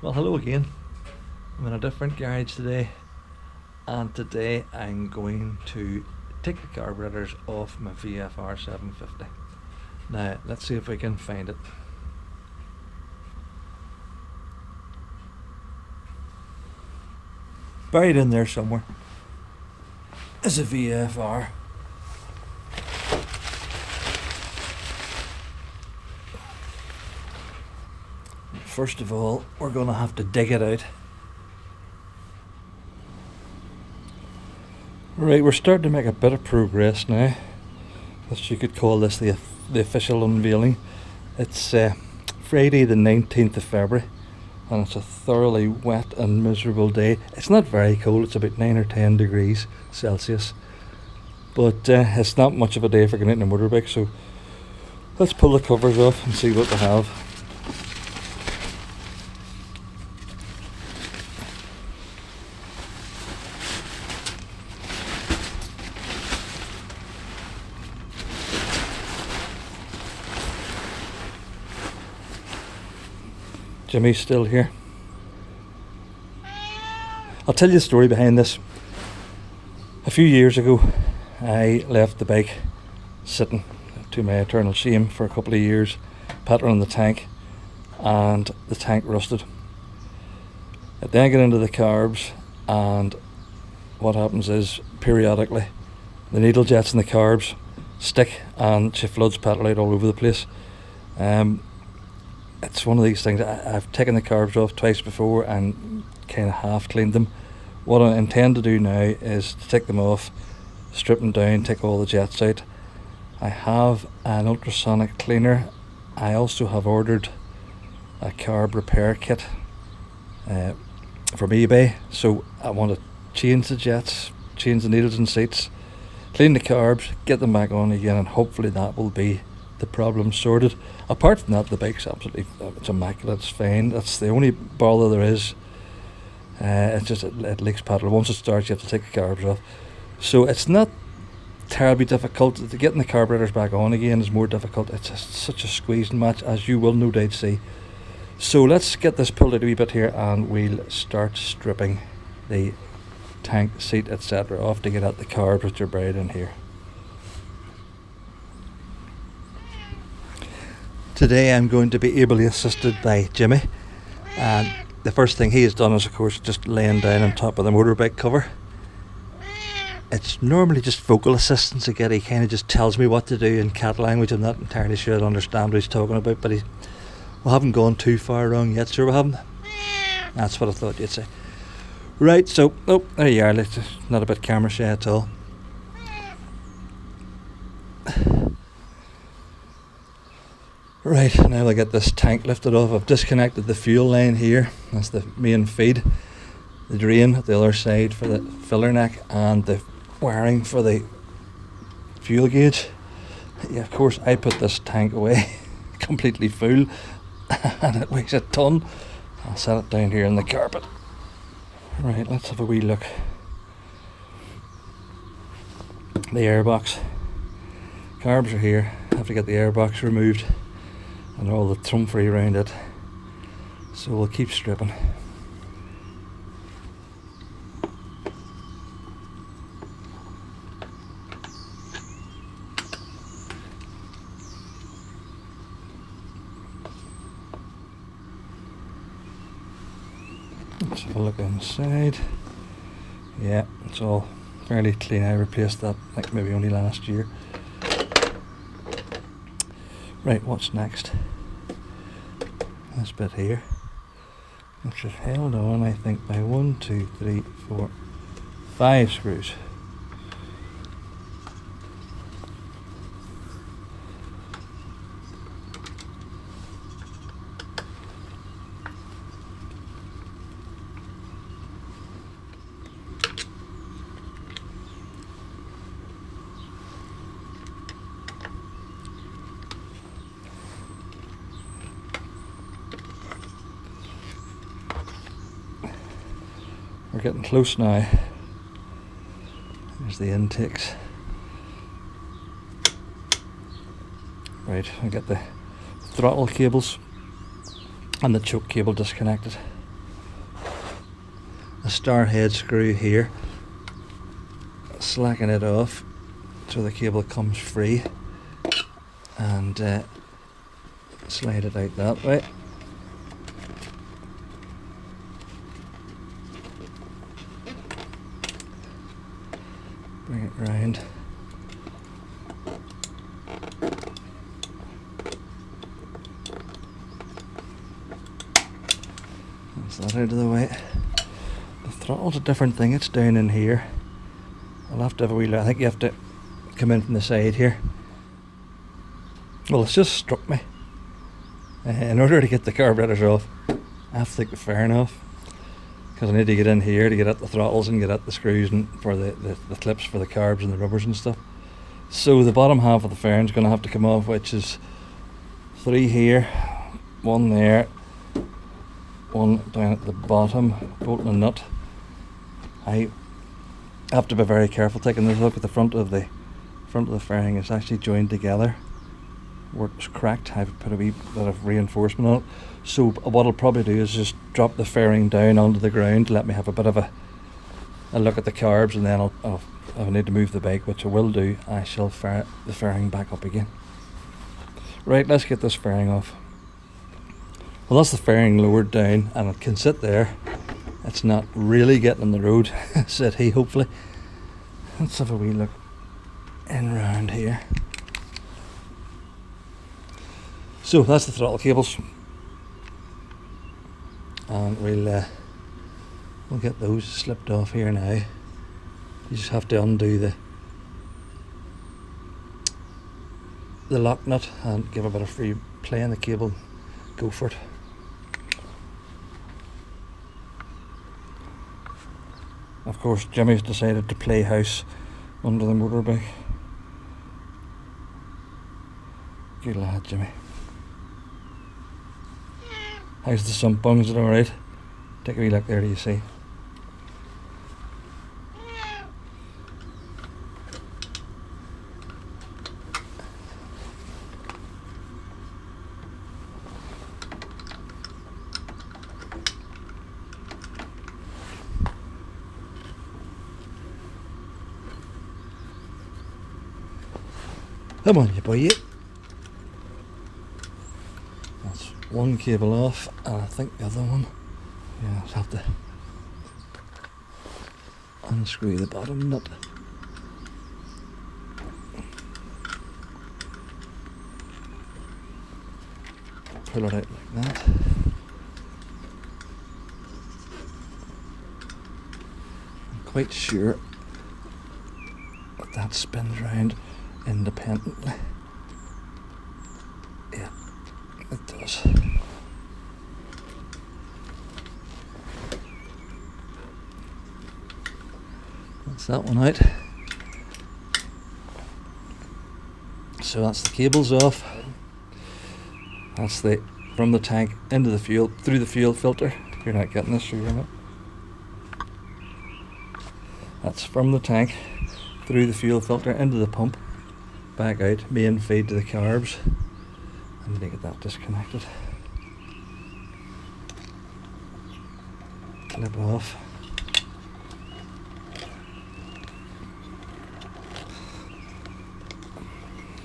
Well, hello again. I'm in a different garage today, and today I'm going to take the carburetors off my VFR750. Now, let's see if we can find it. Buried in there somewhere is a VFR. First of all, we're going to have to dig it out. Right, we're starting to make a bit of progress now. As you could call this the official unveiling. It's Friday the 19th of February, and it's a thoroughly wet and miserable day. It's not very cold, it's about 9 or 10 degrees Celsius, but it's not much of a day for getting into a motorbike, so let's pull the covers off and see what we have. Jimmy's still here. I'll tell you the story behind this. A few years ago, I left the bike sitting, to my eternal shame, for a couple of years, petrol in the tank, and the tank rusted. I then get into the carbs, and what happens is, periodically, the needle jets in the carbs stick, and she floods petrol out all over the place. It's one of these things. I've taken the carbs off twice before and kind of half cleaned them. What I intend to do now is to take them off, strip them down, take all the jets out. I have an ultrasonic cleaner. I also have ordered a carb repair kit from eBay. So I want to change the jets, change the needles and seats, clean the carbs, get them back on again, and hopefully that will be the problem sorted. Apart from that, the bike's absolutely, it's immaculate, it's fine. That's the only bother there is. It's just it leaks petrol. Once it starts, you have to take the carbs off. So it's not terribly difficult. Getting the carburetors back on again is more difficult. It's just such a squeezing match, as you will no doubt see. So let's get this pulled out a wee bit here, and we'll start stripping the tank, seat, etc. off to get at the carbs which are buried in here. Today I'm going to be ably assisted by Jimmy, and the first thing he has done is, of course, just laying down on top of the motorbike cover. It's normally just vocal assistance again. He kind of just tells me what to do in cat language. I'm not entirely sure I understand what he's talking about, but we haven't gone too far wrong yet, sure we haven't? That's what I thought you'd say. Right, so, oh, there you are. It's not a bit camera shy at all. Right, now I'll get this tank lifted off. I've disconnected the fuel line here. That's the main feed. The drain at the other side for the filler neck, and the wiring for the fuel gauge. Yeah, of course, I put this tank away completely full, and it weighs a ton. I'll set it down here in the carpet. Right, let's have a wee look. The airbox. Carbs are here. I have to get the airbox removed and all the trumpery around it, so we'll keep stripping. Let's have a look inside. Yeah, it's all fairly clean. I replaced that, I think, maybe only last year. Right, what's next? This bit here, which is held on, I think, by 1, 2, 3, 4, 5 screws. We're getting close now. There's the intakes. Right, I get the throttle cables and the choke cable disconnected. star head screw here, slacken it off so the cable comes free, and slide it out that way. Bring it round. That's that out of the way. The throttle's a different thing, it's down in here. I'll have to have a wee look. I think you have to come in from the side here. Well, it's just struck me. In order to get the carburettors off, I have to take the fairing off, because I need to get in here to get at the throttles and get at the screws and for the clips for the carbs and the rubbers and stuff. So the bottom half of the fairing is going to have to come off, which is 3 here, 1 there, 1 down at the bottom, bolting a nut. I have to be very careful taking this look at the front of the fairing. It's actually joined together where it was cracked. I've put a wee bit of reinforcement on it. So what I'll probably do is just drop the fairing down onto the ground, let me have a bit of a look at the carbs, and then if I need to move the bike, which I will do, I shall fire the fairing back up again. Right, let's get this fairing off. Well, that's the fairing lowered down, and it can sit there. It's not really getting on the road, said he, hopefully. Let's have a wee look in round here. So that's the throttle cables, and we'll get those slipped off here now. You just have to undo the lock nut and give a bit of free play in the cable. Go for it. Of course, Jimmy's decided to play house under the motorbike. Good lad, Jimmy. How's the sump bungs? Is it alright? Take a wee look there, do you see? Come on, you boy. That's one cable off, and I think the other one, yeah, I'll have to unscrew the bottom nut. Pull it out like that. I'm quite sure that spins round independently. Yeah, it does. That's that one out. So that's the cables off. That's from the tank into the fuel, through the fuel filter. You're not getting this, you're not. That's from the tank through the fuel filter into the pump, back out, main feed to the carbs. I need to get that disconnected. Clip off.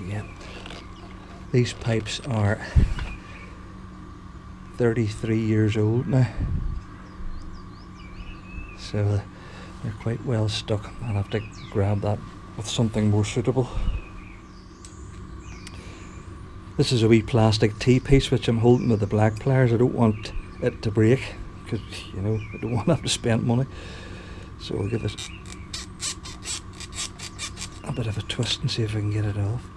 Yeah. These pipes are 33 years old now, so they're quite well stuck. I'll have to grab that with something more suitable. This is a wee plastic T-piece which I'm holding with the black pliers. I don't want it to break, because, you know, I don't want to have to spend money. So we'll give it a bit of a twist and see if I can get it off.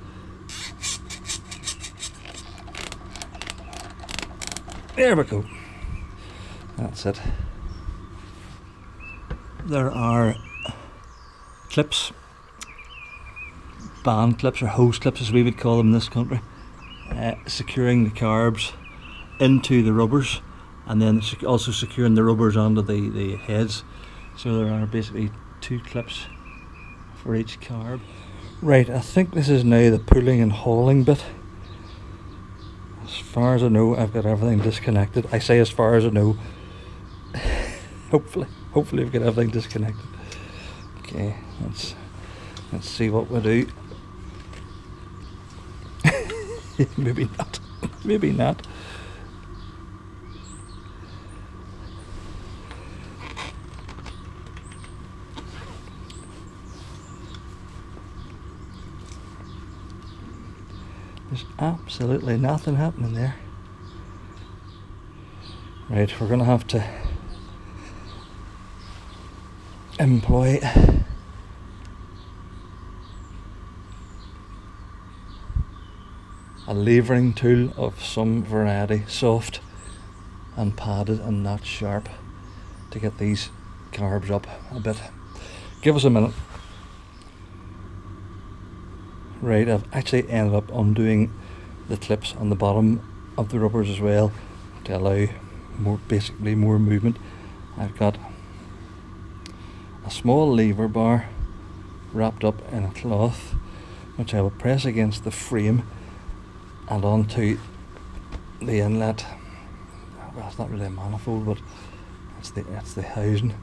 There we go. That's it. There are clips, band clips, or hose clips as we would call them in this country, securing the carbs into the rubbers, and then also securing the rubbers onto the heads. So there are basically 2 clips for each carb. Right, I think this is now the pulling and hauling bit. As far as I know, I've got everything disconnected. I say as far as I know. Hopefully Hopefully we've got everything disconnected. Okay, let's see what we do. Maybe not. Maybe not. There's absolutely nothing happening there. Right, we're going to have to employ a levering tool of some variety, soft and padded and not sharp, to get these carbs up a bit. Give us a minute. Right, I've actually ended up undoing the clips on the bottom of the rubbers as well to allow basically more movement. I've got a small lever bar wrapped up in a cloth, which I will press against the frame and onto the inlet. Well, it's not really a manifold, but it's the housing,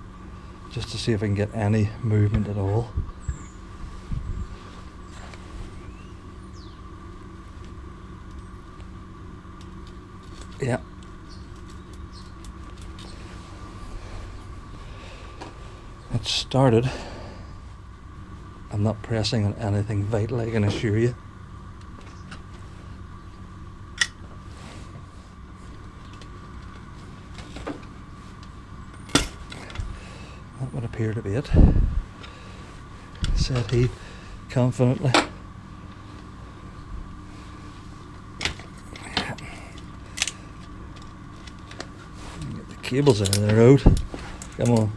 just to see if I can get any movement at all. Yeah. It started. I'm not pressing on anything vital, I can assure you. That would appear to be it, said he confidently. Get the cables out of the road. Come on.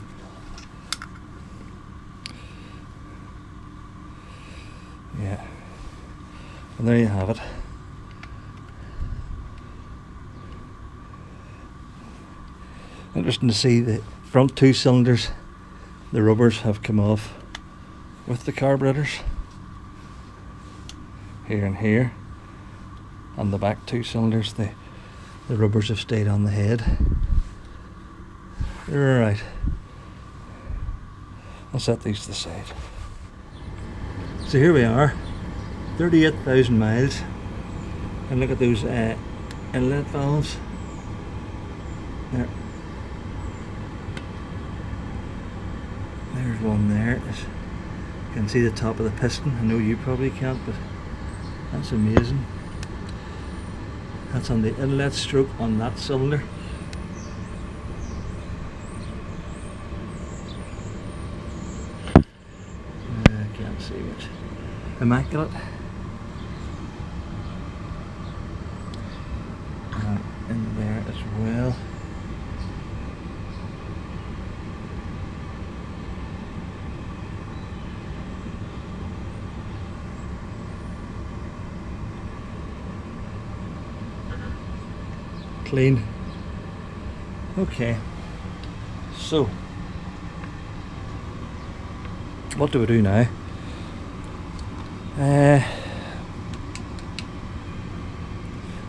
Yeah. And there you have it. Interesting to see the front two cylinders, the rubbers have come off with the carburetors here and here, and the back two cylinders, the rubbers have stayed on the head. Right, I'll set these to the side. So here we are, 38,000 miles, and look at those inlet valves there. There's one there. You can see the top of the piston. I know you probably can't, but that's amazing. That's on the inlet stroke on that cylinder. I can't see much. Immaculate. And in there as well. Clean. Okay, so what do we do now?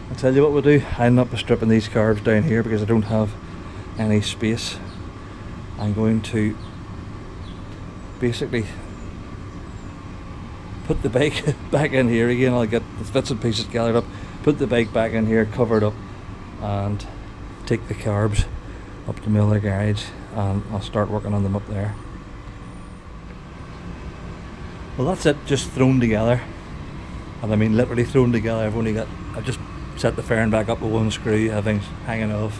I'll tell you what we'll do. I'm not stripping these carbs down here because I don't have any space. I'm going to basically put the bike back in here again. I'll get the bits and pieces gathered up, put the bike back in here, covered up, and take the carbs up to my other garage, and I'll start working on them up there. Well, that's it, just thrown together, and I mean literally thrown together. I've just set the fairing back up with one screw, everything's hanging off.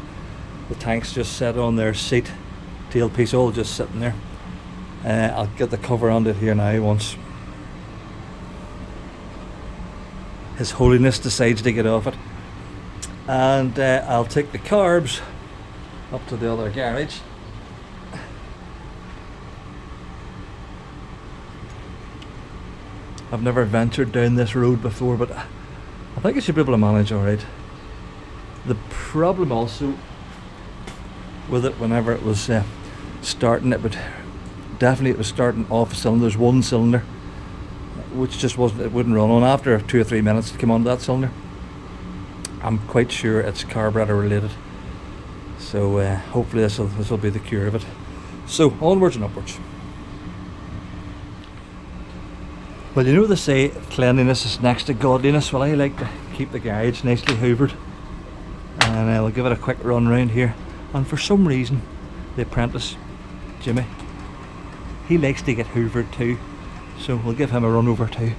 The tank's just set on their seat, tailpiece all just sitting there. I'll get the cover on it here now once His Holiness decides to get off it. And I'll take the carbs up to the other garage. I've never ventured down this road before, but I think I should be able to manage alright. The problem also with it, whenever it was starting, it was starting off cylinders, one cylinder, which just it wouldn't run on. After 2 or 3 minutes it came on that cylinder. I'm quite sure it's carburettor related, so hopefully this will be the cure of it. So onwards and upwards. Well, you know they say cleanliness is next to godliness. Well, I like to keep the garage nicely hoovered, and I'll give it a quick run round here. And for some reason, the apprentice, Jimmy, he likes to get hoovered too, so we'll give him a run over too.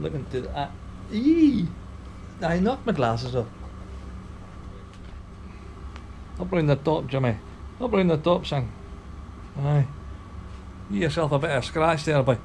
Looking to the I knocked my glasses off. Up around the top, Jimmy. Up around the top, son. Aye. Give yourself a bit of scratch there, boy.